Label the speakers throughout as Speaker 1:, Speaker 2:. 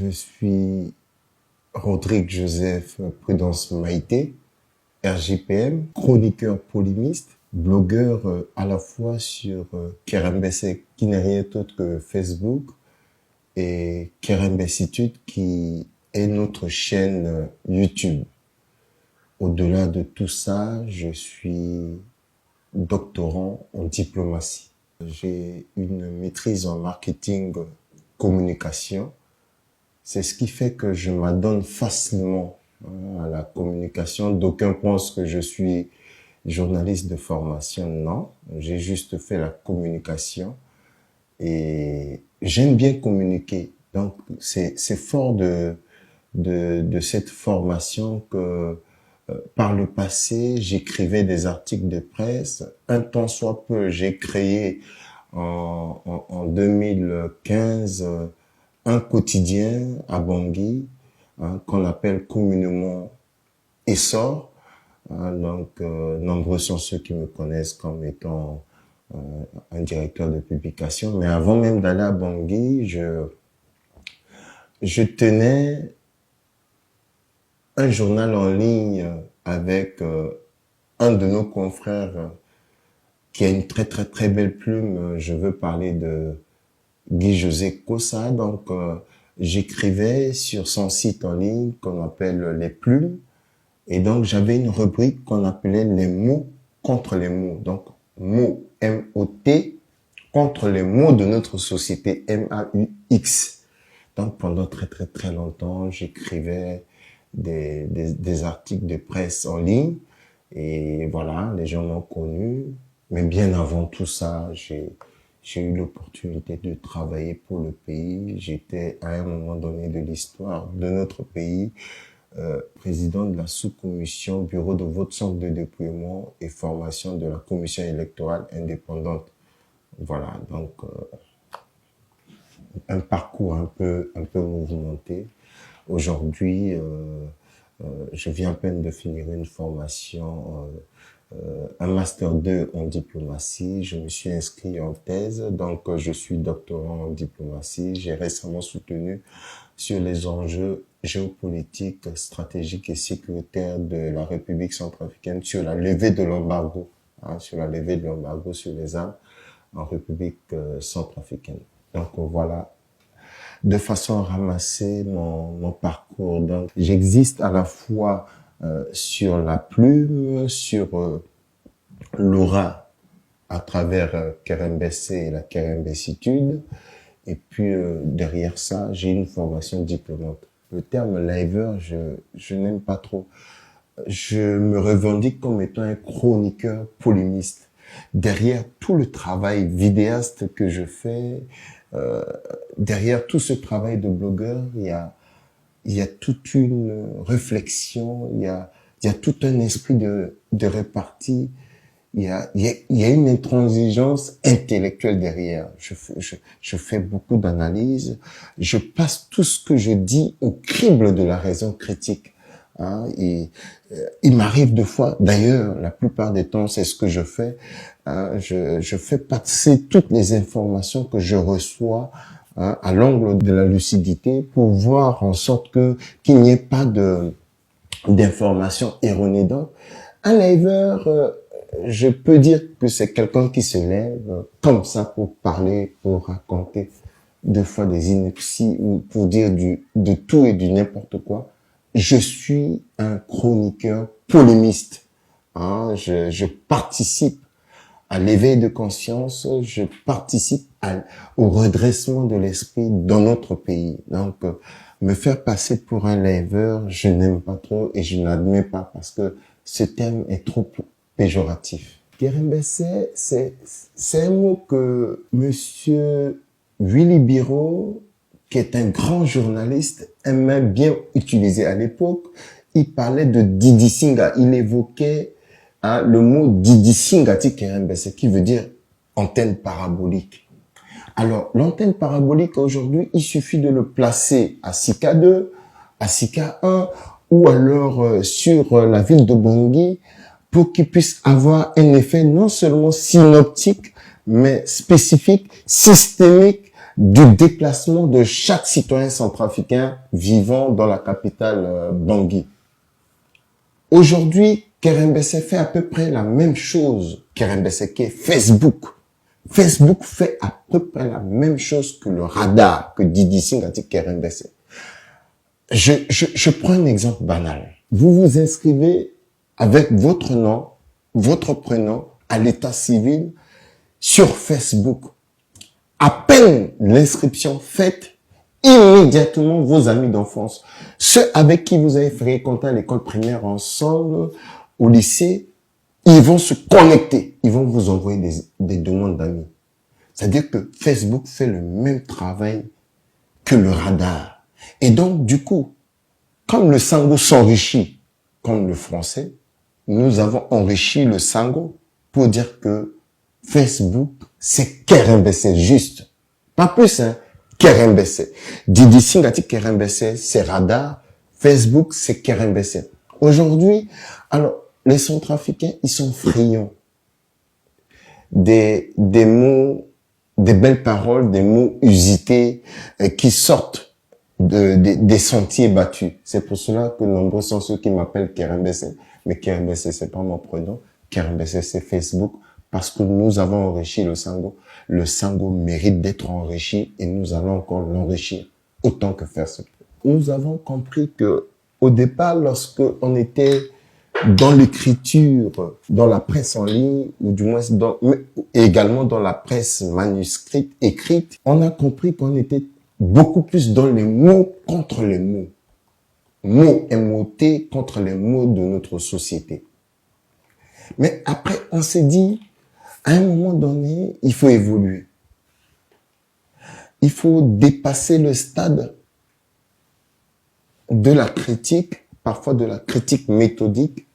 Speaker 1: Je suis Rodrigue Joseph Prudence Maïté, RGPM, chroniqueur polémiste, blogueur à la fois sur Kerembessé, qui n'est rien d'autre que Facebook, et Kerembessitude, qui est notre chaîne YouTube. Au-delà de tout ça, je suis doctorant en diplomatie. J'ai une maîtrise en marketing communication. C'est ce qui fait que je m'adonne facilement à la communication. D'aucuns pensent que je suis journaliste de formation. Non, j'ai juste fait la communication et j'aime bien communiquer. Donc, c'est fort de cette formation que par le passé, j'écrivais des articles de presse. Un temps soit peu, j'ai créé en 2015 un quotidien à Bangui qu'on appelle communément Essor. Donc, nombreux sont ceux qui me connaissent comme étant un directeur de publication. Mais avant même d'aller à Bangui, je tenais un journal en ligne avec un de nos confrères qui a une très belle plume. Je veux parler de Guy-José Kossa. Donc, j'écrivais sur son site en ligne qu'on appelle Les Plumes. Et donc, j'avais une rubrique qu'on appelait les mots contre les mots. Donc, mots, M-O-T, contre les mots de notre société, M-A-U-X. Donc, pendant très longtemps, j'écrivais des articles de presse en ligne. Et voilà, les gens m'ont connu. Mais bien avant tout ça, j'ai eu l'opportunité de travailler pour le pays. J'étais à un moment donné de l'histoire de notre pays, président de la sous-commission bureau de vote, centre de dépouillement et formation de la commission électorale indépendante. Voilà, donc un parcours un peu mouvementé. Aujourd'hui, je viens à peine de finir une formation, un master 2 en diplomatie. Je me suis inscrit en thèse, donc je suis doctorant en diplomatie. J'ai récemment soutenu sur les enjeux géopolitiques, stratégiques et sécuritaires de la République centrafricaine sur la levée de l'embargo, sur la levée de l'embargo sur les armes en République centrafricaine. Donc voilà, de façon à ramasser mon parcours. Donc, j'existe à la fois sur la plume, sur l'aura à travers Kerembessé et la Kerembessitude. Et puis, derrière ça, j'ai une formation diplômante. Le terme liver, je n'aime pas trop. Je me revendique comme étant un chroniqueur polémiste. Derrière tout le travail vidéaste que je fais, derrière tout ce travail de blogueur, il y a toute une réflexion, il y a tout un esprit de répartie, il y a une intransigeance intellectuelle derrière. Je fais beaucoup d'analyses, je passe tout ce que je dis au crible de la raison critique. Et il m'arrive de fois, d'ailleurs, la plupart des temps, c'est ce que je fais. Je fais passer toutes les informations que je reçois à l'angle de la lucidité pour voir en sorte qu'il n'y ait pas d'informations erronées. Donc, un liver, je peux dire que c'est quelqu'un qui se lève comme ça pour parler, pour raconter deux fois des inepties ou pour dire de tout et du n'importe quoi. Je suis un chroniqueur polémiste. Je participe à l'éveil de conscience, je participe au redressement de l'esprit dans notre pays. Donc, me faire passer pour un liver, je n'aime pas trop et je n'admets pas parce que ce terme est trop péjoratif. Kerembessé, c'est un mot que monsieur Willy Biro, qui est un grand journaliste, aimait bien utiliser à l'époque. Il parlait de Didi Singa. Il évoquait le mot Didi Singati Kerembessé, qui veut dire antenne parabolique. Alors, l'antenne parabolique, aujourd'hui, il suffit de le placer à Sika 2, à Sika 1, ou alors sur la ville de Bangui, pour qu'il puisse avoir un effet non seulement synoptique, mais spécifique, systémique, du déplacement de chaque citoyen centrafricain vivant dans la capitale Bangui. Aujourd'hui, Kerembesse fait à peu près la même chose qu'est Facebook. Facebook fait à peu près la même chose que le radar que Didi Singati Kerembesse. Je prends un exemple banal. Vous vous inscrivez avec votre nom, votre prénom à l'état civil sur Facebook. À peine l'inscription faite, immédiatement vos amis d'enfance, ceux avec qui vous avez fréquenté à l'école primaire ensemble, au lycée, ils vont se connecter, ils vont vous envoyer des demandes d'amis. C'est-à-dire que Facebook fait le même travail que le radar. Et donc, du coup, comme le sango s'enrichit comme le français, nous avons enrichi le sango pour dire que Facebook, c'est Kerembesse juste. Pas plus, hein. Kerembesse. Didi Singati Kerembesse, c'est radar. Facebook, c'est Kerembesse. Aujourd'hui, alors, les Centrafricains, ils sont friands des mots, des belles paroles, des mots usités qui sortent des sentiers battus. C'est pour cela que nombreux sont ceux qui m'appellent Kerembesse. Mais Kerembesse, c'est pas mon prénom. Kerembesse, c'est Facebook. Parce que nous avons enrichi le sango. Le sango mérite d'être enrichi et nous allons encore l'enrichir autant que faire se peut. Nous avons compris que, au départ, lorsque on était dans l'écriture, dans la presse en ligne, ou du moins également dans la presse manuscrite, écrite, on a compris qu'on était beaucoup plus dans les mots contre les mots. Mots MOT contre les mots de notre société. Mais après, on s'est dit, à un moment donné, il faut évoluer. Il faut dépasser le stade de la critique, parfois de la critique méthodique,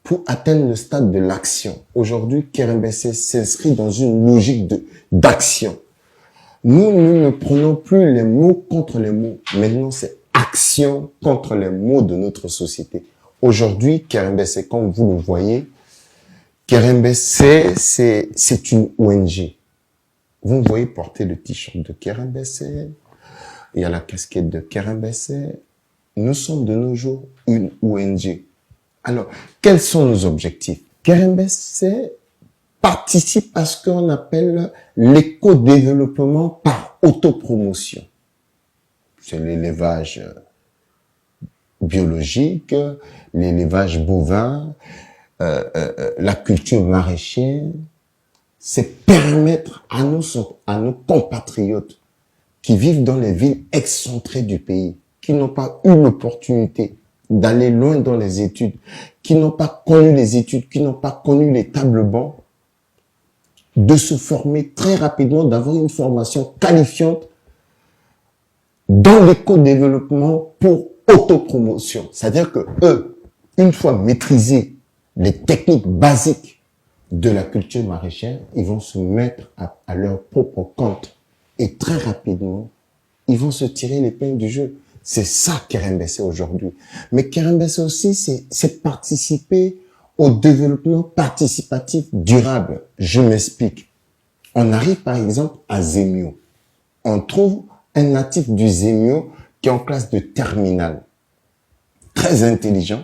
Speaker 1: pour atteindre le stade de l'action. Aujourd'hui, Kerembesse s'inscrit dans une logique d'action. Nous ne prenons plus les mots contre les mots. Maintenant, c'est action contre les mots de notre société. Aujourd'hui, Kerembesse, comme vous le voyez, Kerembesse, c'est une ONG. Vous me voyez porter le t-shirt de Kerembesse, il y a la casquette de Kerembesse. Nous sommes de nos jours une ONG. Alors, quels sont nos objectifs? Kerembesse participe à ce qu'on appelle l'éco-développement par autopromotion. C'est l'élevage biologique, l'élevage bovin, la culture maraîchère. C'est permettre à nos compatriotes qui vivent dans les villes excentrées du pays, qui n'ont pas eu l'opportunité d'aller loin dans les études, qui n'ont pas connu les études, qui n'ont pas connu les tables bancs, de se former très rapidement, d'avoir une formation qualifiante dans l'éco-développement pour autopromotion. C'est-à-dire que eux, une fois maîtrisés les techniques basiques de la culture maraîchère, ils vont se mettre à leur propre compte. Et très rapidement, ils vont se tirer l'épingle du jeu. C'est ça Kerembesse aujourd'hui. Mais Kerembesse aussi, c'est participer au développement participatif durable. Je m'explique. On arrive par exemple à Zemio. On trouve un natif du Zemio qui est en classe de terminale. Très intelligent,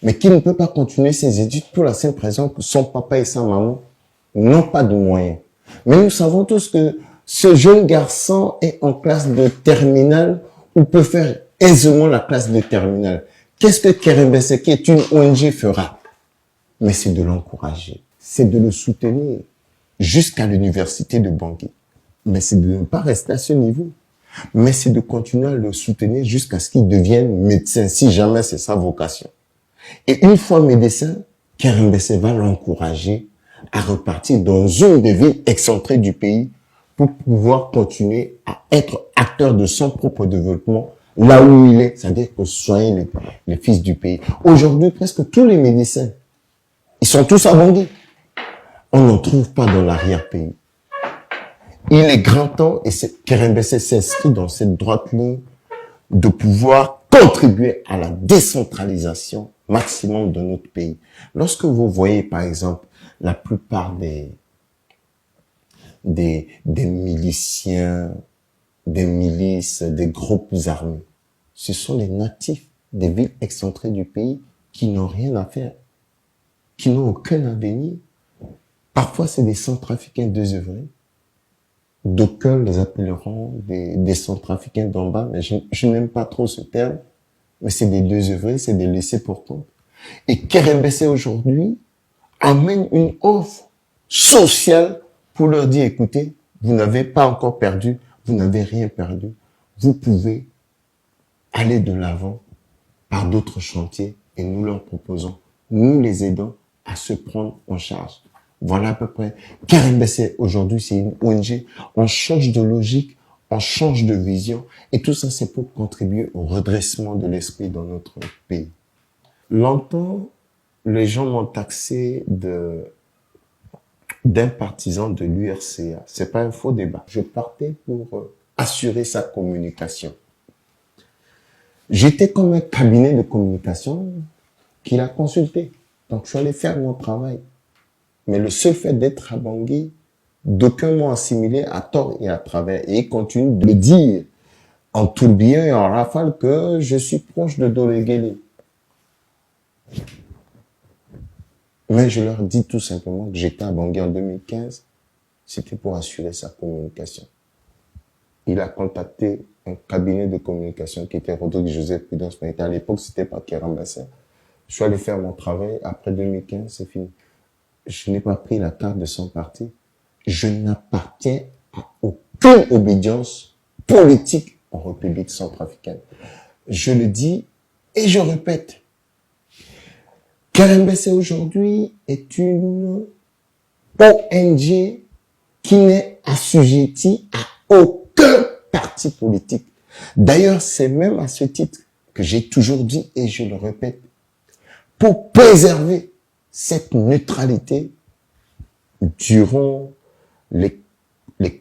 Speaker 1: mais qui ne peut pas continuer ses études pour la simple raison que son papa et sa maman n'ont pas de moyens. Mais nous savons tous que ce jeune garçon est en classe de terminale ou peut faire aisément la classe de terminale. Qu'est-ce que Kerembesse, qui est une ONG, fera? Mais c'est de l'encourager, c'est de le soutenir jusqu'à l'université de Bangui. Mais c'est de ne pas rester à ce niveau. Mais c'est de continuer à le soutenir jusqu'à ce qu'il devienne médecin, si jamais c'est sa vocation. Et une fois médecin, Kerembesse va l'encourager à repartir dans une des villes excentrées du pays pour pouvoir continuer à être acteur de son propre développement là où il est, c'est-à-dire que soigner les fils du pays. Aujourd'hui, presque tous les médecins, ils sont tous à Bangui. On n'en trouve pas dans l'arrière-pays. Il est grand temps, et Kerembesse s'inscrit dans cette droite ligne, de pouvoir contribuer à la décentralisation maximum de notre pays. Lorsque vous voyez, par exemple, la plupart des miliciens, des milices, des groupes armés. Ce sont les natifs des villes excentrées du pays qui n'ont rien à faire, qui n'ont aucun avenir. Parfois, c'est des Centrafricains désœuvrés. D'aucuns les appelleront des Centrafricains d'en bas, mais je n'aime pas trop ce terme. Mais c'est des désœuvrés, c'est des laissés pour compte. Et KRMBC aujourd'hui amène une offre sociale pour leur dire, écoutez, vous n'avez pas encore perdu, vous n'avez rien perdu. Vous pouvez aller de l'avant par d'autres chantiers et nous leur proposons, nous les aidons à se prendre en charge. Voilà à peu près. KRMBC aujourd'hui, c'est une ONG. On change de logique, on change de vision et tout ça, c'est pour contribuer au redressement de l'esprit dans notre pays. Longtemps, les gens m'ont taxé d'un partisan de l'URCA. C'est pas un faux débat. Je partais pour assurer sa communication. J'étais comme un cabinet de communication qu'il a consulté. Donc, je suis allé faire mon travail. Mais le seul fait d'être à Bangui, d'aucuns m'ont assimilé à tort et à travers. Et ils continuent de me dire en tourbillon et en rafale que je suis proche de Doleguele. Mais je leur dis tout simplement que j'étais à Bangui en 2015. C'était pour assurer sa communication. Il a contacté un cabinet de communication qui était Rodrigue Joseph Prudence. Mais à l'époque, c'était pas KRMBC. Je suis allé faire mon travail. Après 2015, c'est fini. Je n'ai pas pris la carte de son parti. Je n'appartiens à aucune obédience politique en République centrafricaine. Je le dis et je répète. KRMBC aujourd'hui est une ONG qui n'est assujettie à aucun parti politique. D'ailleurs, c'est même à ce titre que j'ai toujours dit et je le répète, pour préserver cette neutralité durant les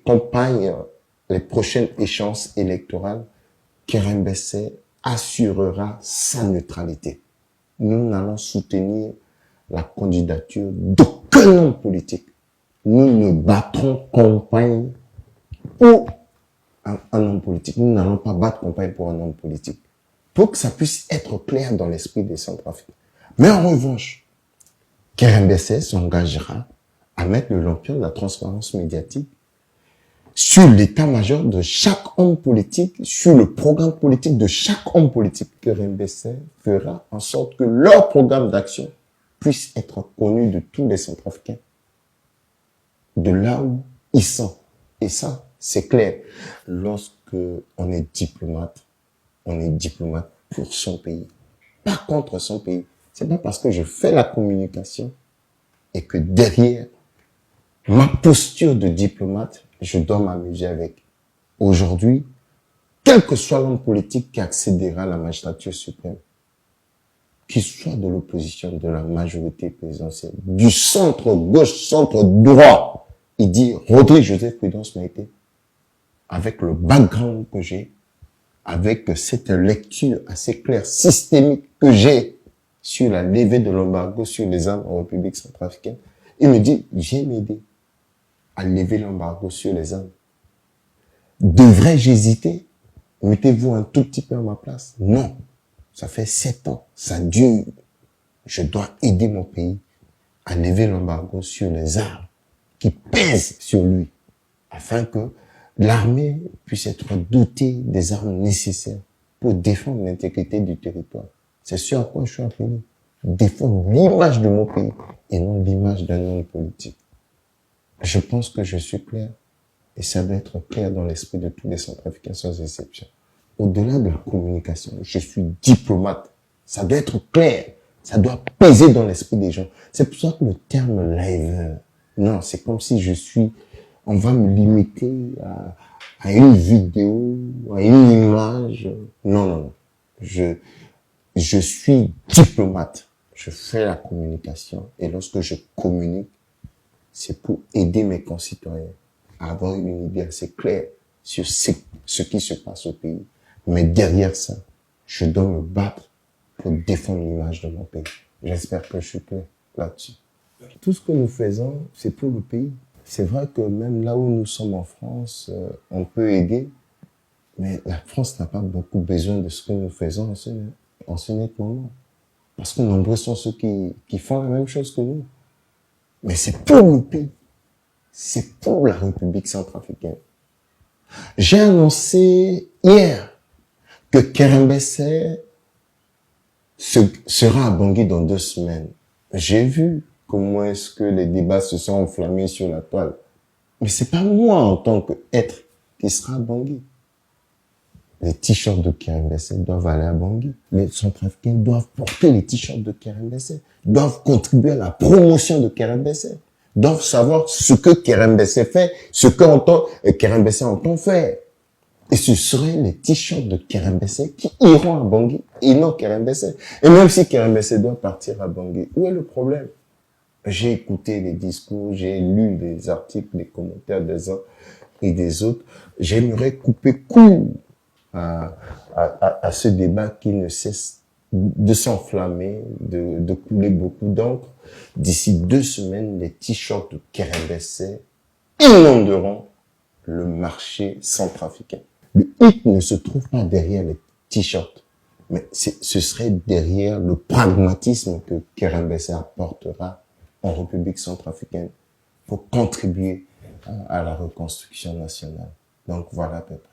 Speaker 1: campagnes, les prochaines échéances électorales, KRMBC assurera sa neutralité. Nous n'allons soutenir la candidature d'aucun homme politique. Nous ne battrons campagne pour un homme politique. Nous n'allons pas battre campagne pour un homme politique. Pour que ça puisse être clair dans l'esprit des Centrafricains. Mais en revanche, KRMBC s'engagera à mettre le lampion de la transparence médiatique sur l'état-major de chaque homme politique, sur le programme politique de chaque homme politique. KRMBC fera en sorte que leur programme d'action puisse être connu de tous les Centrafricains, de là où ils sont. Et ça, c'est clair. Lorsque on est diplomate pour son pays, pas contre son pays. C'est pas parce que je fais la communication et que derrière ma posture de diplomate, je dois m'amuser avec. Aujourd'hui, quel que soit l'homme politique qui accédera à la magistrature suprême, qu'il soit de l'opposition, de la majorité présidentielle, du centre gauche, centre droit, il dit Rodrigue Joseph Prudence Maïté, avec le background que j'ai, avec cette lecture assez claire, systémique que j'ai sur la levée de l'embargo sur les armes en République centrafricaine, il me dit, viens m'aider à lever l'embargo sur les armes. Devrais-je hésiter? Mettez-vous un tout petit peu à ma place? Non. Ça fait 7 ans. Ça dure. Je dois aider mon pays à lever l'embargo sur les armes qui pèsent sur lui, afin que l'armée puisse être dotée des armes nécessaires pour défendre l'intégrité du territoire. C'est ce à quoi je suis appelé. Défendre l'image de mon pays et non l'image d'un homme politique. Je pense que je suis clair et ça doit être clair dans l'esprit de tous les Centrafricains sans exception. Au-delà de la communication, je suis diplomate. Ça doit être clair. Ça doit peser dans l'esprit des gens. C'est pour ça que le terme live, non, c'est comme si on va me limiter à une vidéo, à une image. Non, non, non. Je suis diplomate. Je fais la communication. Et lorsque je communique, c'est pour aider mes concitoyens à avoir une idée assez claire sur ce qui se passe au pays. Mais derrière ça, je dois me battre pour défendre l'image de mon pays. J'espère que je suis clair là-dessus. Tout ce que nous faisons, c'est pour le pays. c'est vrai que même là où nous sommes en France, on peut aider, mais la France n'a pas beaucoup besoin de ce que nous faisons en ce net moment. Parce que nombreux sont ceux qui font la même chose que nous. Mais c'est pour le pays. C'est pour la République centrafricaine. J'ai annoncé hier que Kérin Bessé sera à Bangui dans 2 semaines. J'ai vu comment est-ce que les débats se sont enflammés sur la toile. Mais c'est pas moi en tant qu'être qui sera à Bangui. Les t-shirts de Kérin Bessé doivent aller à Bangui. Les Centrafricains doivent porter les t-shirts de Kérin Bessé, doivent contribuer à la promotion de Kérin Bessé, doivent savoir ce que Kérin Bessé fait, ce que Kérin Bessé entend faire. Et ce seraient les t-shirts de Kérin Bessé qui iront à Bangui et non Kérin Bessé. Et même si Kérin Bessé doit partir à Bangui, où est le problème? J'ai écouté les discours, j'ai lu les articles, les commentaires des uns et des autres. J'aimerais couper court à ce débat qui ne cesse de s'enflammer, de couler beaucoup d'encre. D'ici 2 semaines, les t-shirts de Kérin Bessé inonderont le marché centrafricain. Le hic ne se trouve pas derrière les t-shirts, mais ce serait derrière le pragmatisme que Kérin Bessé apportera en République centrafricaine pour contribuer à la reconstruction nationale. Donc voilà à peu près.